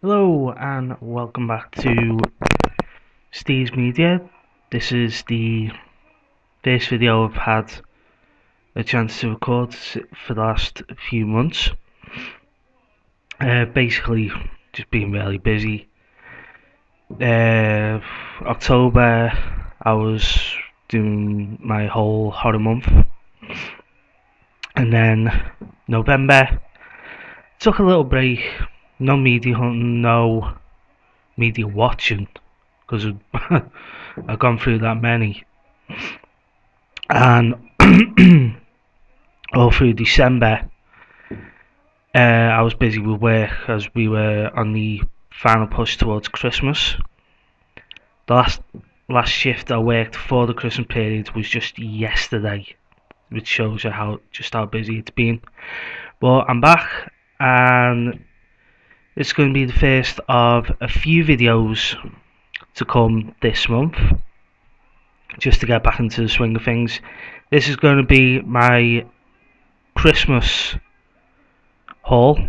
Hello and welcome back to Steve's Media. This is the first video I've had a chance to record for the last few months. Basically, just being really busy. October, I was doing my whole horror month, and then November, took a little break. No media hunting, no media watching, because I've gone through that many. And all through December, I was busy with work as we were on the final push towards Christmas. The last shift I worked for the Christmas period was just yesterday, which shows you how busy it's been. But I'm back, and it's going to be the first of a few videos to come this month, just to get back into the swing of things. This is going to be my Christmas haul.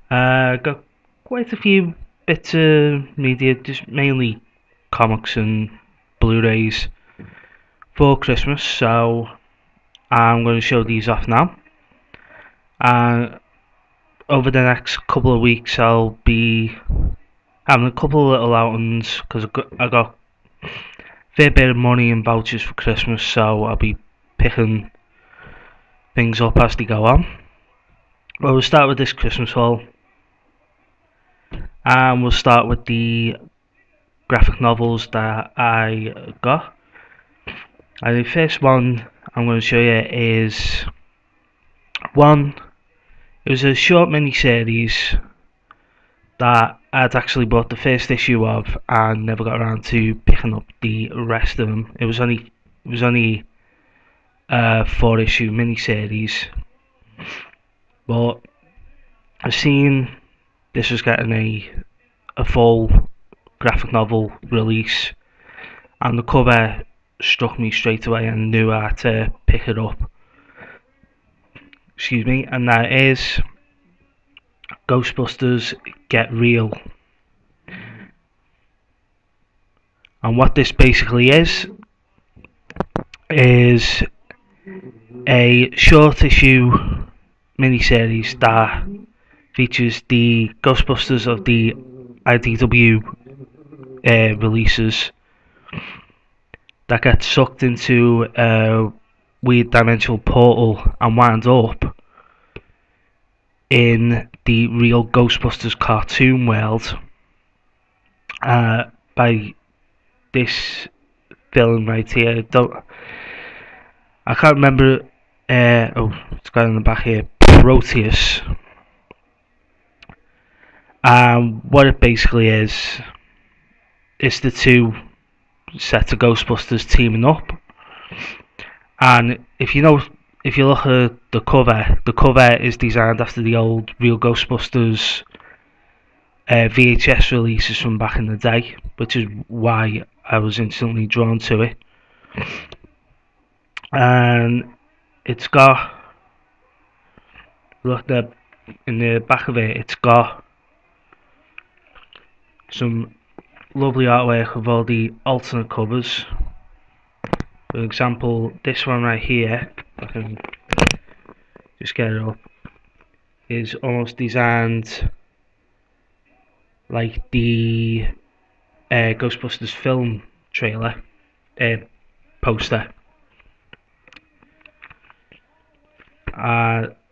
Got quite a few bits of media, just mainly comics and Blu-rays for Christmas, so I'm going to show these off now. Over the next couple of weeks I'll be having a couple of little outings, because I got a fair bit of money and vouchers for Christmas, so I'll be picking things up as they go on. Well, we'll start with this Christmas haul, and we'll start with the graphic novels that I got. And the first one I'm going to show you is one. It was a short mini-series that I'd actually bought the first issue of and never got around to picking up the rest of them. It was only a 4-issue mini-series, but I've seen this was getting a full graphic novel release, and the cover struck me straight away and knew I had to pick it up. Excuse me, and that is Ghostbusters Get Real. And what this basically is a short issue miniseries that features the Ghostbusters of the IDW releases that get sucked into a weird dimensional portal and wound up in the real Ghostbusters cartoon world by this villain right here. I can't remember. It's got in the back here, Proteus. What it basically is the two sets of Ghostbusters teaming up, and if you look at the cover is designed after the old real Ghostbusters VHS releases from back in the day, which is why I was instantly drawn to it. And it's got, look there in the back of it, it's got some lovely artwork of all the alternate covers. For example, this one right here, I can just get it up, is almost designed like the Ghostbusters film trailer poster.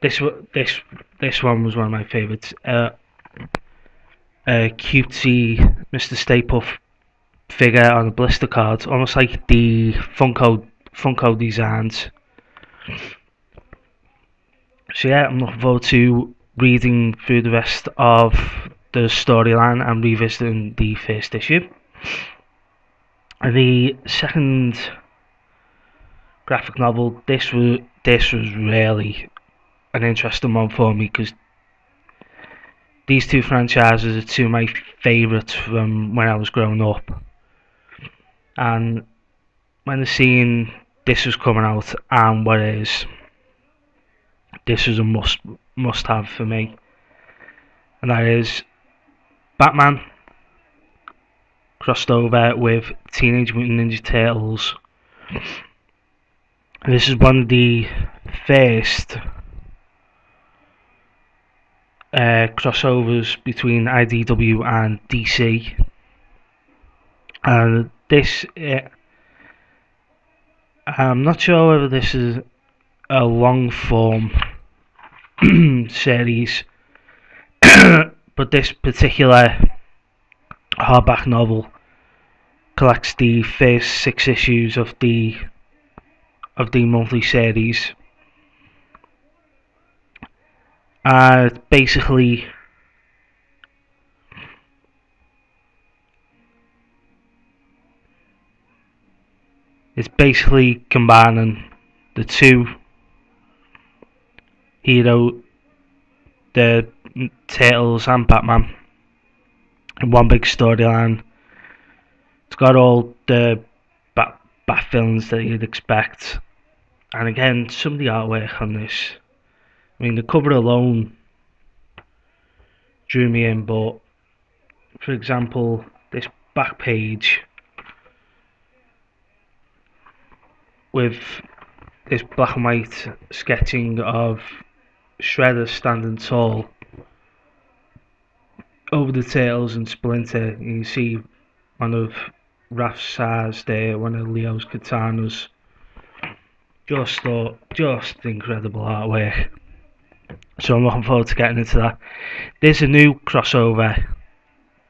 This one was one of my favourites. Cutesy Mr. Stay Puft figure on a blister card, almost like the Funko designs. So yeah, I'm looking forward to reading through the rest of the storyline and revisiting the first issue. And the second graphic novel, this was really an interesting one for me, because these two franchises are two of my favourites from when I was growing up, and when I seen this was coming out and what it is, this was a must have for me. and that is Batman crossed over with Teenage Mutant Ninja Turtles. And this is one of the first crossovers between IDW and DC. And this, I'm not sure whether this is a long form series, but this particular hardback novel collects the first 6 issues of the monthly series. Basically, it's basically combining the two the Turtles and Batman in one big storyline. It's got all the Bat villains that you'd expect, and again, some of the artwork on this. I mean, the cover alone drew me in, but for example, this back page with this black and white sketching of Shredder standing tall over the Turtles and Splinter. You see one of Raph's saws there, one of Leo's katanas. Just incredible artwork. So I'm looking forward to getting into that. There's a new crossover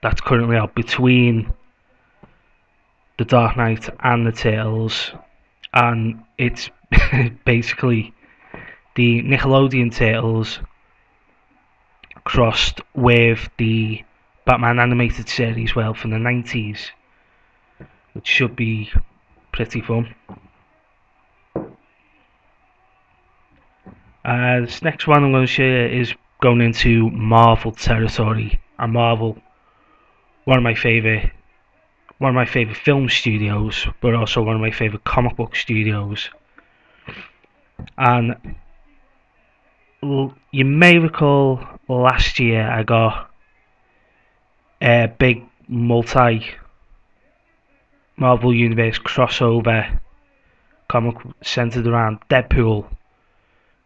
that's currently out between the Dark Knight and the Turtles, and it's basically the Nickelodeon Turtles crossed with the Batman animated series, well, from the 90s, which should be pretty fun. This next one I'm going to show you is going into Marvel territory, and Marvel, one of my favourite film studios, but also one of my favourite comic book studios. And you may recall last year I got a big multi Marvel Universe crossover comic centered around Deadpool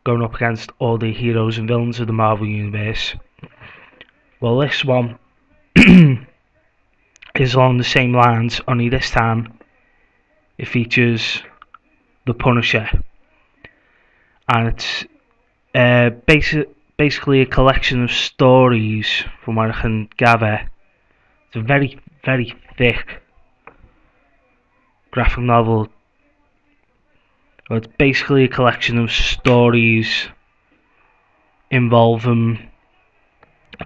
going up against all the heroes and villains of the Marvel Universe. Well, this one is along the same lines, only this time it features the Punisher, and it's basically a collection of stories, from what I can gather. It's a very, very thick graphic novel. It's basically a collection of stories involving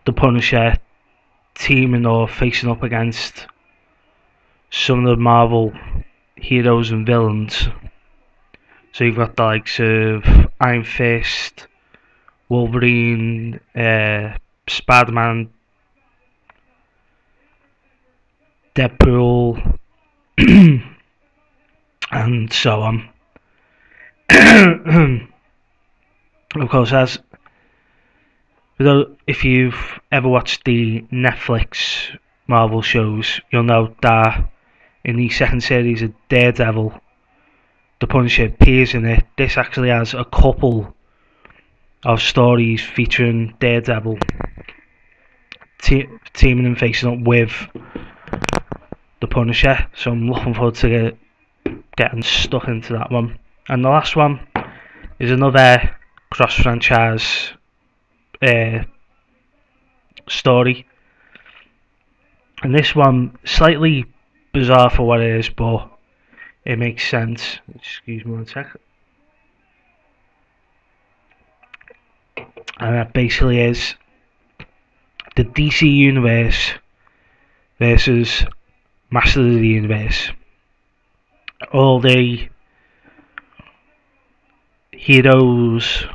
the Punisher teaming or facing up against some of the Marvel heroes and villains. So you've got the likes of Iron Fist, Wolverine, Spider-Man, Deadpool, and so on. Of course, if you've ever watched the Netflix Marvel shows, you'll know that in the second series of Daredevil, the Punisher appears in it. This actually has a couple of stories featuring Daredevil teaming and facing up with the Punisher, so I'm looking forward to getting stuck into that one. And the last one is another cross-franchise story, and this one slightly bizarre for what it is, but it makes sense. Excuse me one second. And that basically is the DC Universe versus Masters of the Universe. All the heroes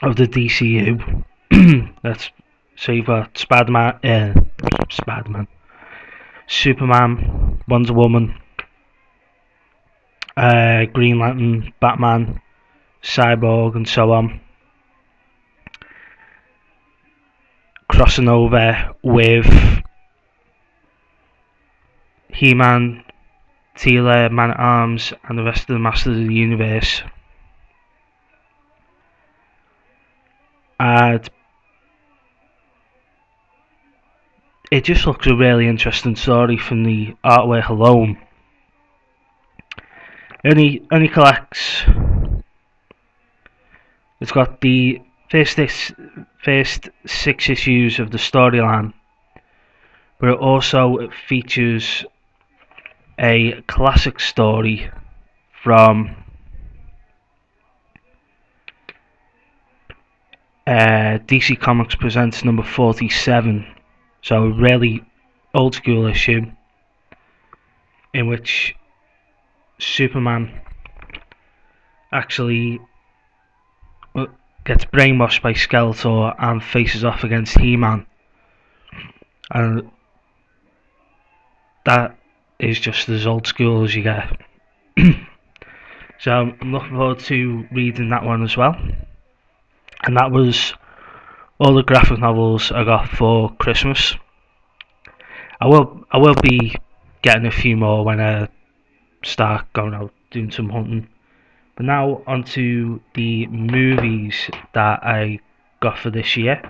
of the DCU. So you've got Spider-Man, Superman, Wonder Woman, Green Lantern, Batman, Cyborg, and so on. crossing over with He-Man, Teela, Man-at-Arms, and the rest of the Masters of the Universe. And it just looks a really interesting story from the artwork alone. Only collects. It's got the first 6 issues of the storyline, but it also features a classic story from DC Comics Presents number 47, so a really old school issue in which Superman actually gets brainwashed by Skeletor and faces off against He-Man, and that is just as old school as you get. So I'm looking forward to reading that one as well. And that was all the graphic novels I got for Christmas. I will be getting a few more when I start going out doing some hunting. But now onto the movies that I got for this year.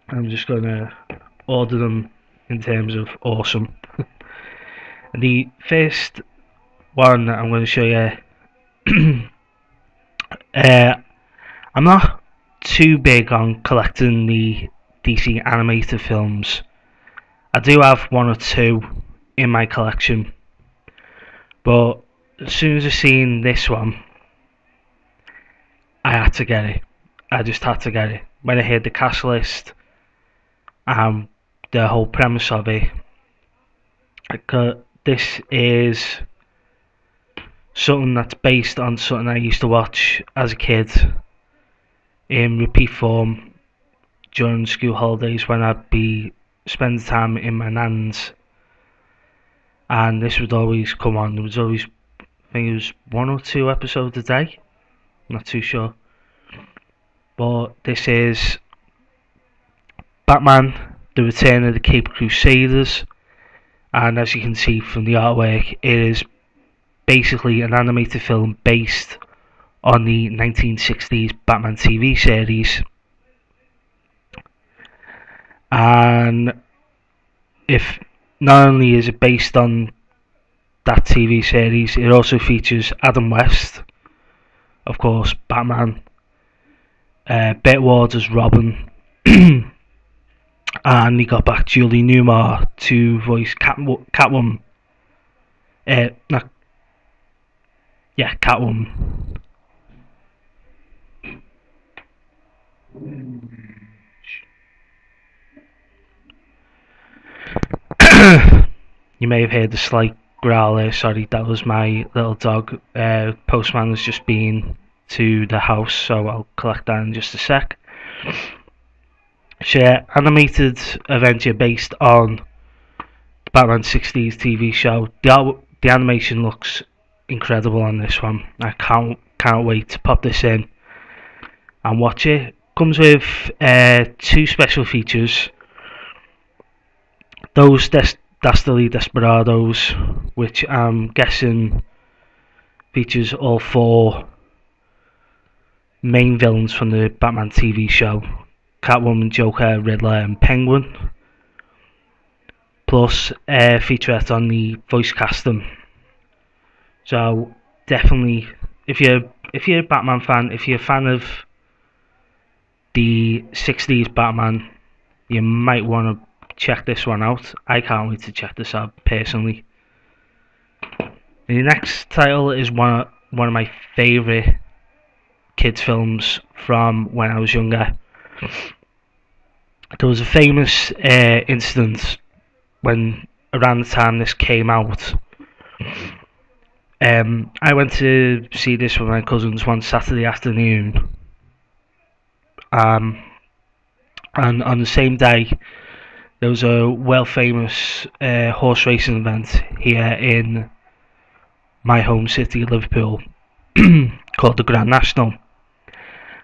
I'm just gonna order them in terms of awesome. The first one that I'm going to show you, I'm not too big on collecting the DC animated films. I do have 1 or 2 in my collection, but as soon as I seen this one, I had to get it. I just had to get it. When I heard the cast list and the whole premise of it, this is something that's based on something I used to watch as a kid in repeat form during school holidays when I'd be spending time in my nan's, and this would always come on. There was always, I think it was 1 or 2 episodes a day, I'm not too sure, but this is Batman: The Return of the Cape Crusaders, and as you can see from the artwork, it is basically an animated film based on the 1960s Batman TV series. And if not only is it based on that TV series, it also features Adam West, of course, Batman, Burt Ward as Robin, and he got back Julie Newmar to voice Catwoman. Catwoman. You may have heard the slight growl there, sorry, that was my little dog. Postman has just been to the house, so I'll collect that in just a sec. Share animated adventure based on Batman 60s TV show. The animation looks incredible on this one. I can't wait to pop this in and watch it. Comes with 2 special features. Those Dastardly Desperados, which I'm guessing features all 4 main villains from the Batman TV show: Catwoman, Joker, Riddler, and Penguin. Plus a featurette on the voice casting. So definitely, if you're a Batman fan, if you're a fan of the 60s Batman, you might want to check this one out. I can't wait to check this out personally. The next title is one of my favourite kids films from when I was younger. There was a famous incident when around the time this came out. I went to see this with my cousins one Saturday afternoon, and on the same day there was a world famous horse racing event here in my home city, Liverpool, called the Grand National,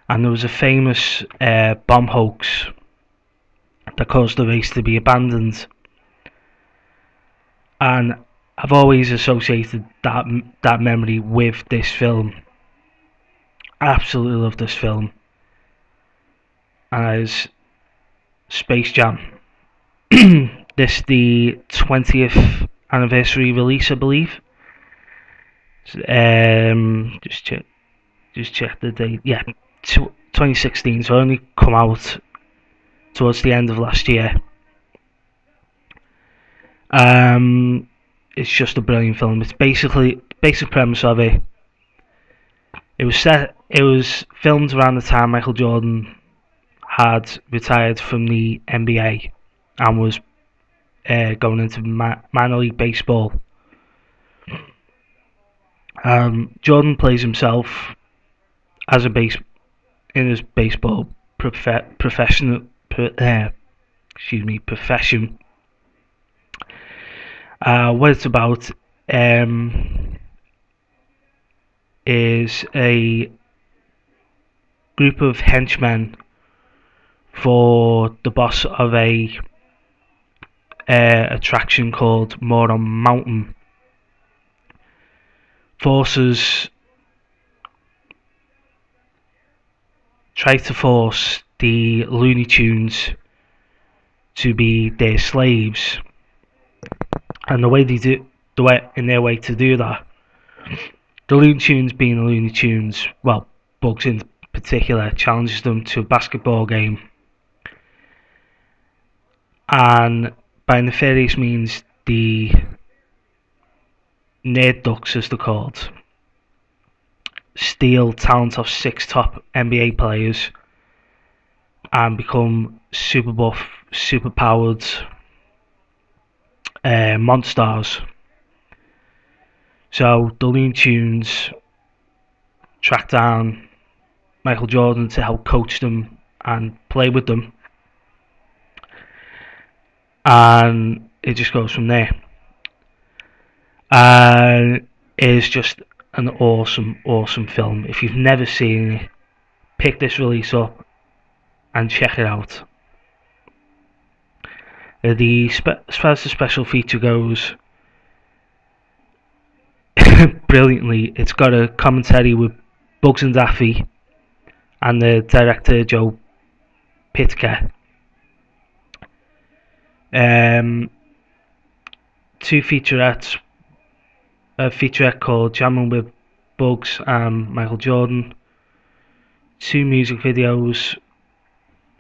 and there was a famous bomb hoax that caused the race to be abandoned. And I've always associated that memory with this film. I absolutely love this film. As Space Jam. This is the 20th anniversary release, I believe. Just check the date. Yeah, 2016. So it only come out towards the end of last year. It's just a brilliant film. It's basically basic premise of it. It was filmed around the time Michael Jordan had retired from the NBA and was going into minor league baseball. Jordan plays himself as in his baseball profession. What it's about is a group of henchmen for the boss of a attraction called Moron Mountain. Try to force the Looney Tunes to be their slaves, and the way in their way to do that, the Looney Tunes being the Looney Tunes, well, Bugs in particular, challenges them to a basketball game, and by nefarious means, the Nerd Ducks, as they're called, steal talent of 6 top NBA players and become super buff, super powered monsters. So the Looney Tunes track down Michael Jordan to help coach them and play with them, and it just goes from there. It's just an awesome film. If you've never seen it, pick this release up and check it out. As far as the special feature goes, brilliantly, it's got a commentary with Bugs and Daffy and the director Joe Pytka. 2 featurettes. A featurette called Jamming with Bugs and Michael Jordan. 2 music videos.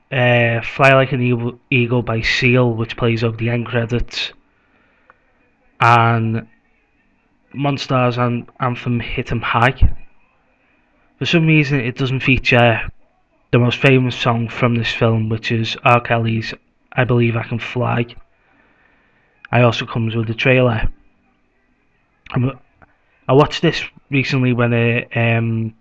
Fly Like an Eagle by Seal, which plays over the end credits, and Monsters anthem Hit 'em High. For some reason it doesn't feature the most famous song from this film, which is R. Kelly's I Believe I Can Fly. It also comes with the trailer. I watched this recently when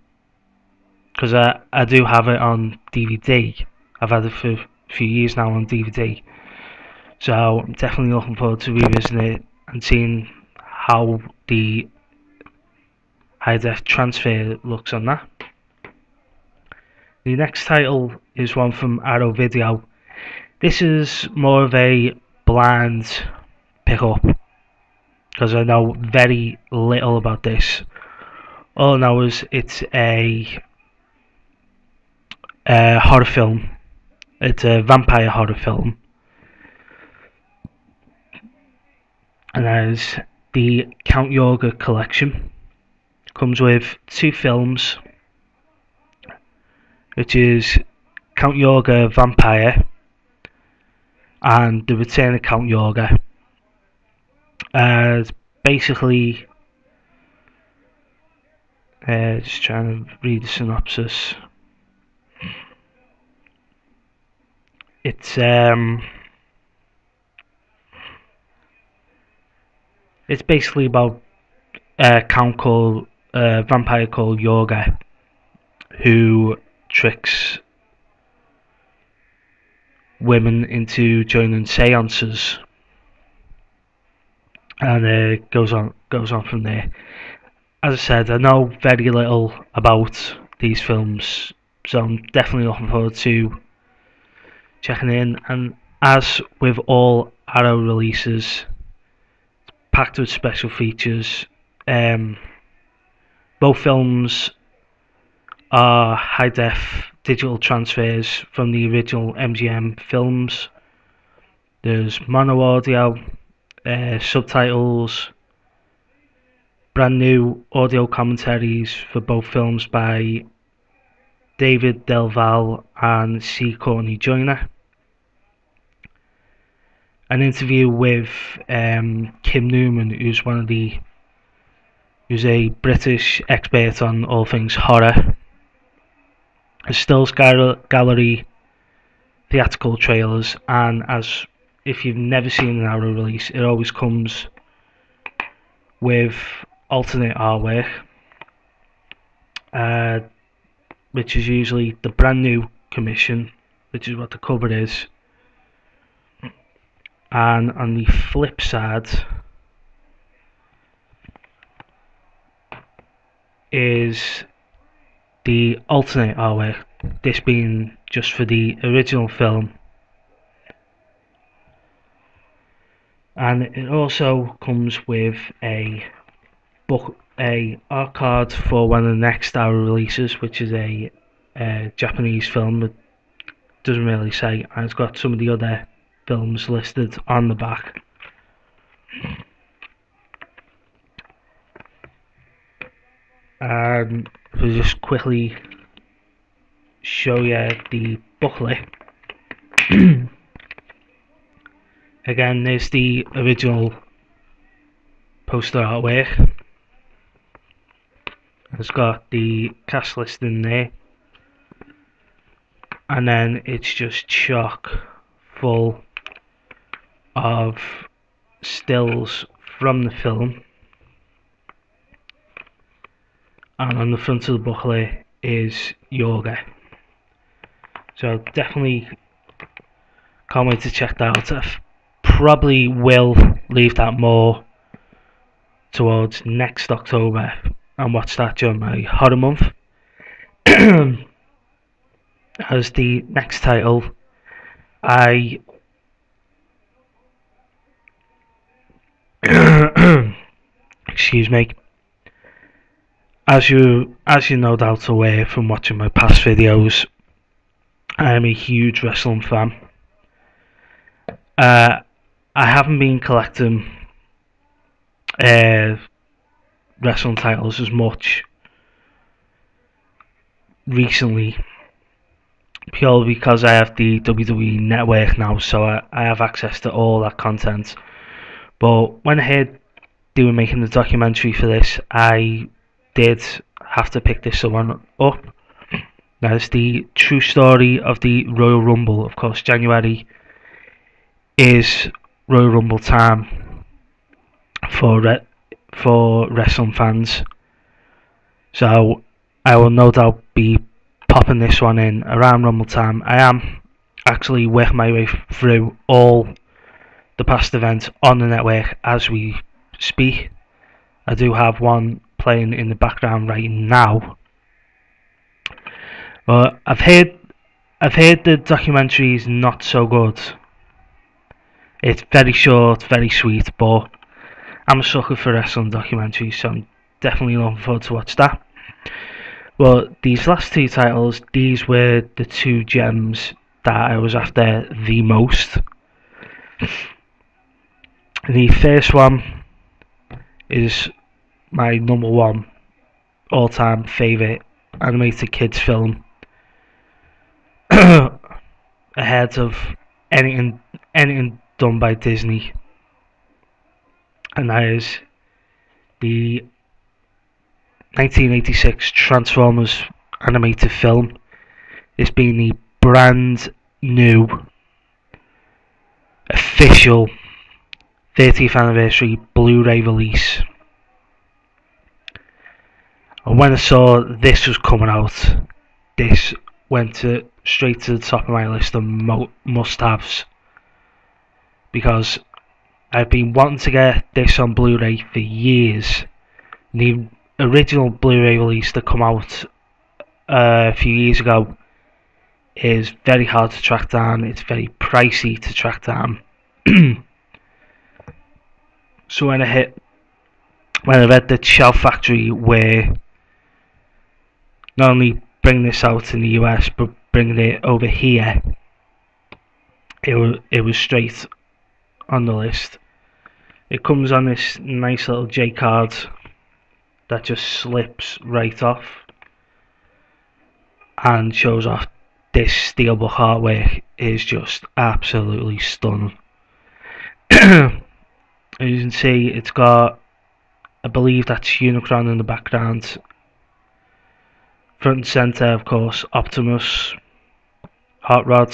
because I do have it on DVD. I've had it for a few years now on DVD, so I'm definitely looking forward to revisiting it and seeing how the high def transfer looks on that. The next title is one from Arrow Video. This is more of a bland pickup because I know very little about this. All I know is it's a horror film. It's a vampire horror film, and that is the Count Yorga collection. Comes with 2 films, which is Count Yorga Vampire and The Return of Count Yorga. Basically, just trying to read the synopsis. It's basically about a vampire called Yorga, who tricks women into joining seances, and it goes on from there. As I said, I know very little about these films, so I'm definitely looking forward to checking in and as with all Arrow releases, packed with special features. Both films are high-def digital transfers from the original MGM films. There's mono audio, subtitles, brand new audio commentaries for both films by David Del Valle and C. Courtney Joyner. An interview with Kim Newman, who's a British expert on all things horror. A stills gallery, theatrical trailers, and as if you've never seen an Arrow release, it always comes with alternate artwork, which is usually the brand new commission, which is what the cover is. And on the flip side is the alternate artwork, this being just for the original film. And it also comes with a art card for one of the next Arrow releases, which is a Japanese film that doesn't really say, and it's got some of the other films listed on the back. And we'll just quickly show you the booklet. Again, there's the original poster artwork. It's got the cast list in there, and then it's just chock full of stills from the film. And on the front of the booklet is Yoga. So definitely can't wait to check that out. I probably will leave that more towards next October and watch that during my horror month. As the next title, excuse me. As you no doubt aware from watching my past videos, I am a huge wrestling fan. I haven't been collecting wrestling titles as much recently, purely because I have the WWE Network now, so I have access to all that content. But when I heard they were making the documentary for this, I did have to pick this one up. That's the true story of the Royal Rumble. Of course, January is Royal Rumble time for wrestling fans, so I will no doubt be popping this one in around Rumble time. I am actually working my way through all the past events on the network as we speak. I do have one playing in the background right now. But I've heard the documentary is not so good. It's very short, very sweet, but I'm a sucker for wrestling documentaries, so I'm definitely looking forward to watch that. Well, these last two titles, these were the two gems that I was after the most. The first one is my number one all-time favourite animated kids film, ahead of anything done by Disney, and that is the 1986 Transformers animated film. This being the brand new official 30th anniversary Blu-ray release. And when I saw this was coming out, this went straight to the top of my list of must-haves, because I've been wanting to get this on Blu-ray for years. The original Blu-ray release that come out a few years ago is very hard to track down. It's very pricey to track down. So when I read that Shout Factory were not only bringing this out in the US but bringing it over here, it was straight on the list. It comes on this nice little J card that just slips right off and shows off this steelbook artwork is just absolutely stunning. As you can see, it's got, I believe that's Unicron in the background. Front and centre, of course, Optimus, Hot Rod.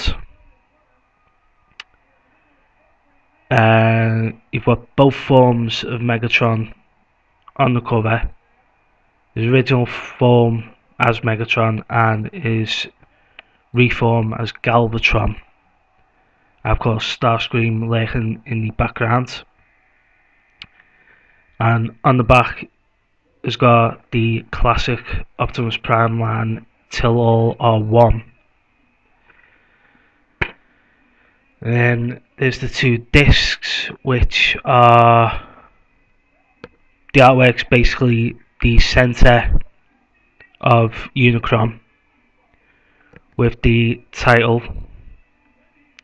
You've got both forms of Megatron on the cover. His original form as Megatron and his reform as Galvatron. Of course, Starscream lurking in the background. And on the back has got the classic Optimus Prime line, "Till all are one." And then there's the two discs, which are the artwork's basically the centre of Unicron with the title.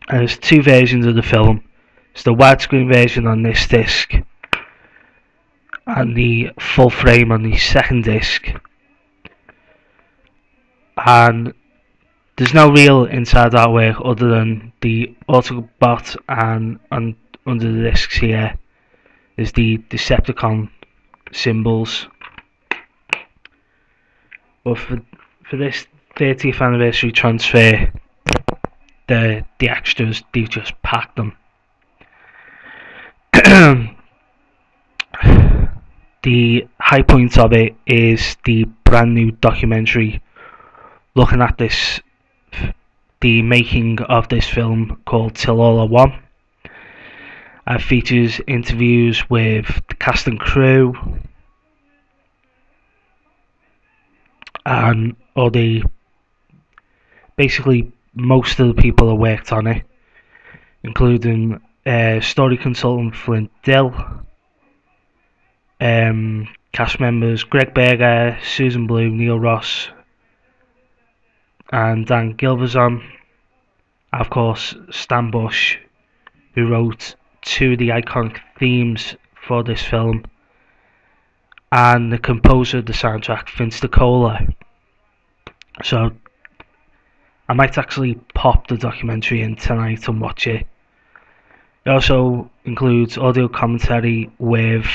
And there's two versions of the film. It's the widescreen version on this disc and the full frame on the second disc. And there's no real inside artwork other than the Autobot, and under the discs here is the Decepticon symbols. But for this 30th anniversary transfer, the extras, they've just packed them. The high point of it is the brand new documentary looking at the making of this film called Till All Are One. It features interviews with the cast and crew and basically most of the people that worked on it, including story consultant Flint Dill, cast members Greg Berger, Susan Blue, Neil Ross, and Dan Gilvezan. Of course, Stan Bush, who wrote two of the iconic themes for this film, and the composer of the soundtrack, Vince DiCola. So I might actually pop the documentary in tonight and watch it. It also includes audio commentary with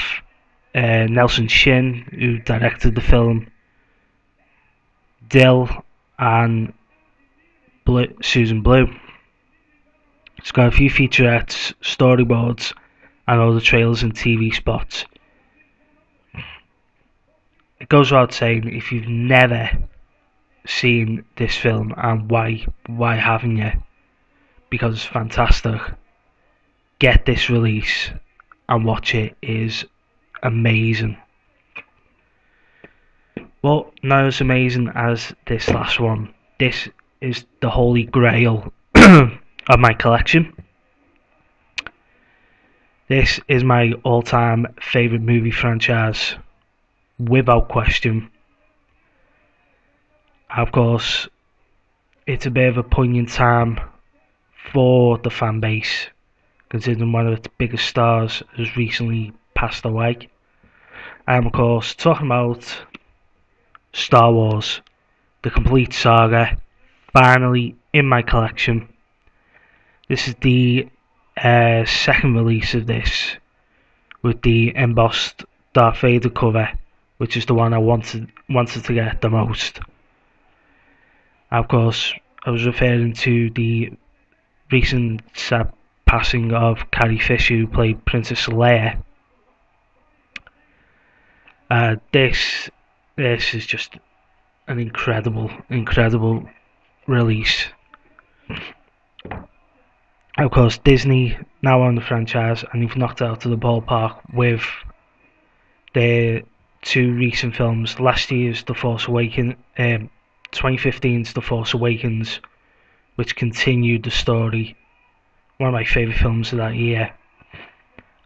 Nelson Shin, who directed the film, Dill, and Susan Blue. It's got a few featurettes, storyboards, and all the trailers and TV spots. It goes without saying, if you've never seen this film, and why haven't you? Because it's fantastic. Get this release and watch it. It is amazing. Well, not as amazing as this last one. This is the holy grail of my collection. This is my all-time favourite movie franchise, without question. Of course, it's a bit of a poignant time for the fan base, considering one of its biggest stars has recently passed away. I am, of course, talking about Star Wars, the complete saga, finally in my collection. This is the second release of this, with the embossed Darth Vader cover, which is the one I wanted to get the most. Of course, I was referring to the recent sad passing of Carrie Fisher, who played Princess Leia. This is just an incredible release. Of course, Disney now own the franchise, and they've knocked it out of the ballpark with their two recent films. Last year's The Force Awakens, 2015's The Force Awakens, which continued the story one of my favourite films of that year.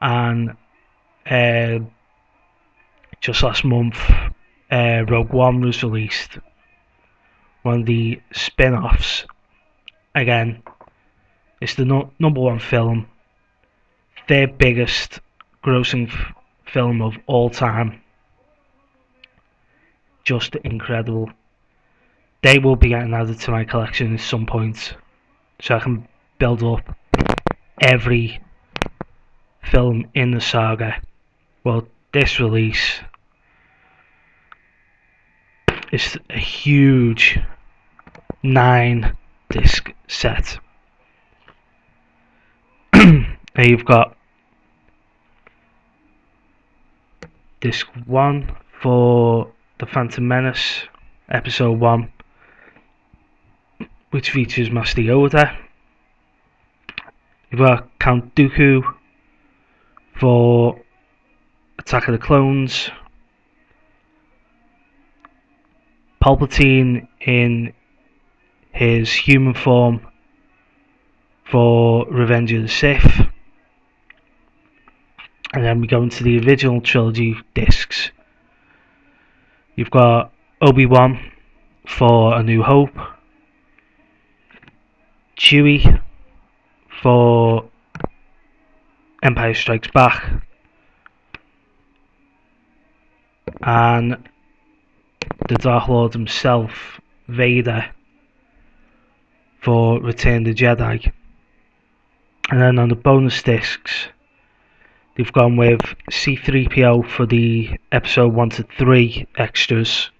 And just last month, Rogue One was released, one of the spin-offs. Again, it's the number one film, their biggest grossing film of all time. Just incredible. They will be getting added to my collection at some point, so I can build up every film in the saga. Well, this release is a huge 9-disc set. And you've got disc 1 for The Phantom Menace, episode 1, which features Master Yoda. You've got Count Dooku for Attack of the Clones, Palpatine in his human form for Revenge of the Sith, and then we go into the original trilogy discs. You've got Obi-Wan for A New Hope, Chewie for Empire Strikes Back, and the Dark Lord himself, Vader, for Return of the Jedi. And then on the bonus discs, they've gone with C-3PO for the episode 1 to 3 extras,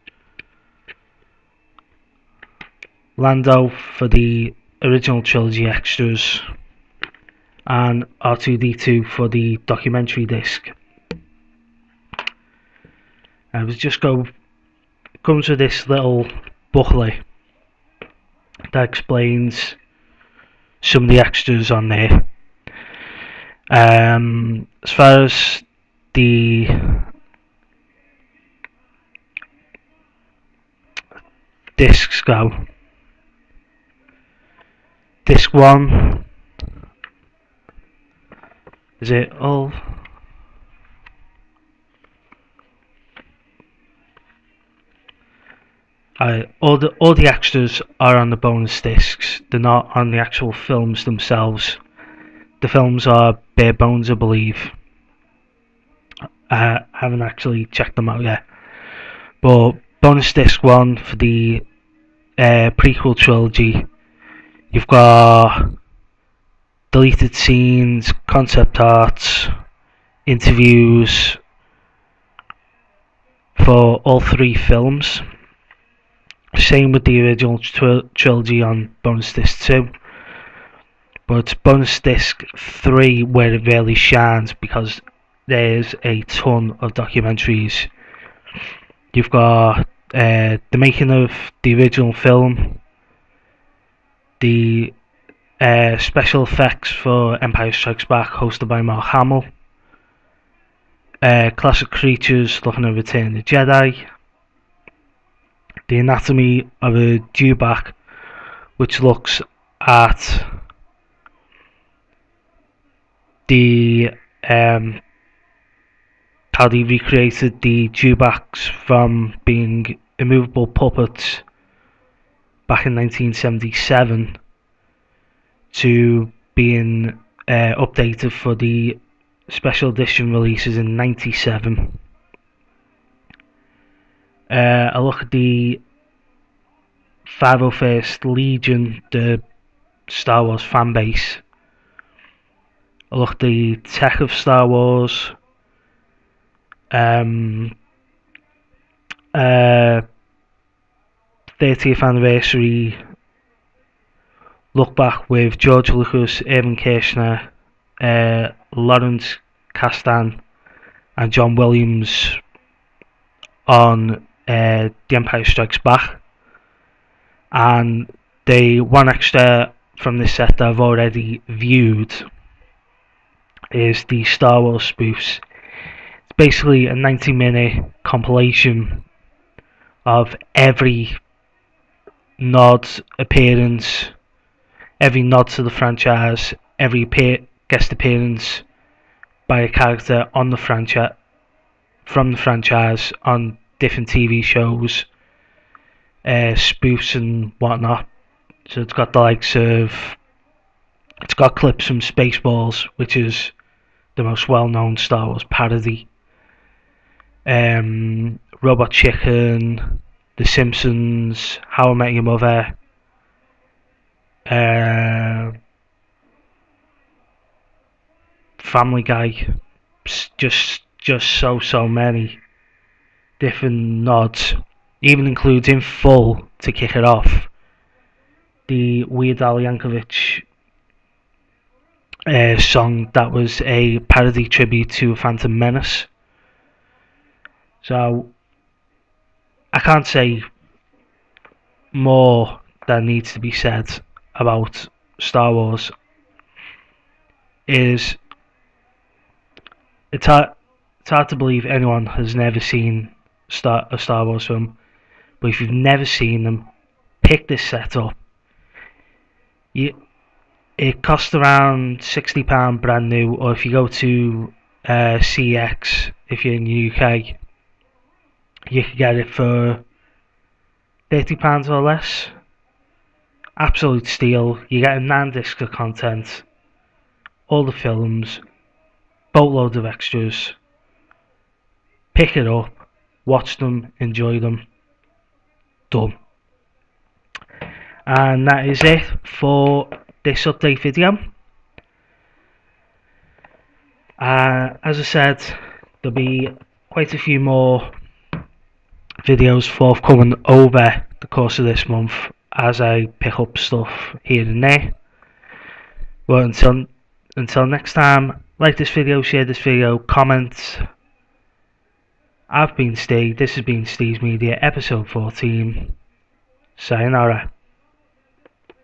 Lando for the original trilogy extras, and R2-D2 for the documentary disc. And it comes with this little booklet that explains some of the extras on there. As far as the discs go, disc 1, is it all? All the extras are on the bonus discs. They're not on the actual films themselves. The films are bare bones, I believe. I haven't actually checked them out yet. But bonus disc 1 for the prequel trilogy, you've got deleted scenes, concept arts, interviews for all 3 films. Same with the original trilogy on bonus disc 2. But bonus disc 3 where it really shines, because there's a ton of documentaries. You've got the making of the original film, the special effects for Empire Strikes Back hosted by Mark Hamill, classic creatures looking at Return of the Jedi, the anatomy of a dewback, which looks at the how they recreated the dewbacks from being immovable puppets back in 1977 to being updated for the special edition releases in 97. I look at the 501st Legion, the Star Wars fan base. I look at the tech of Star Wars. 30th anniversary look back with George Lucas, Irvin Kershner, Lawrence Kasdan, and John Williams on The Empire Strikes Back. And the one extra from this set that I've already viewed is the Star Wars spoofs. It's basically a 90-minute compilation of every nod, appearance, every nod to the franchise, every guest appearance by a character on the franchise from the franchise on different TV shows, spoofs and whatnot. So it's got the likes of, it's got clips from Spaceballs, which is the most well-known Star Wars parody. Robot Chicken, The Simpsons, How I Met Your Mother, Family Guy, just so many different nods, even includes in full to kick it off the Weird Al Yankovic song that was a parody tribute to Phantom Menace. So I can't say more than needs to be said about Star Wars. It's hard to believe anyone has never seen a Star Wars film, but if you've never seen them, pick this set up. It costs around £60 brand new, or if you go to CX, if you're in the UK, you can get it for £30 or less. Absolute steal. You get a 9 disc of content, all the films, boatloads of extras. Pick it up, watch them, enjoy them. Done. And that is it for this update video. As I said, there'll be quite a few more videos forthcoming over the course of this month as I pick up stuff here and there. Well, until next time, like this video, share this video, comment. I've been Steve, this has been Steve's Media, episode 14. Sayonara.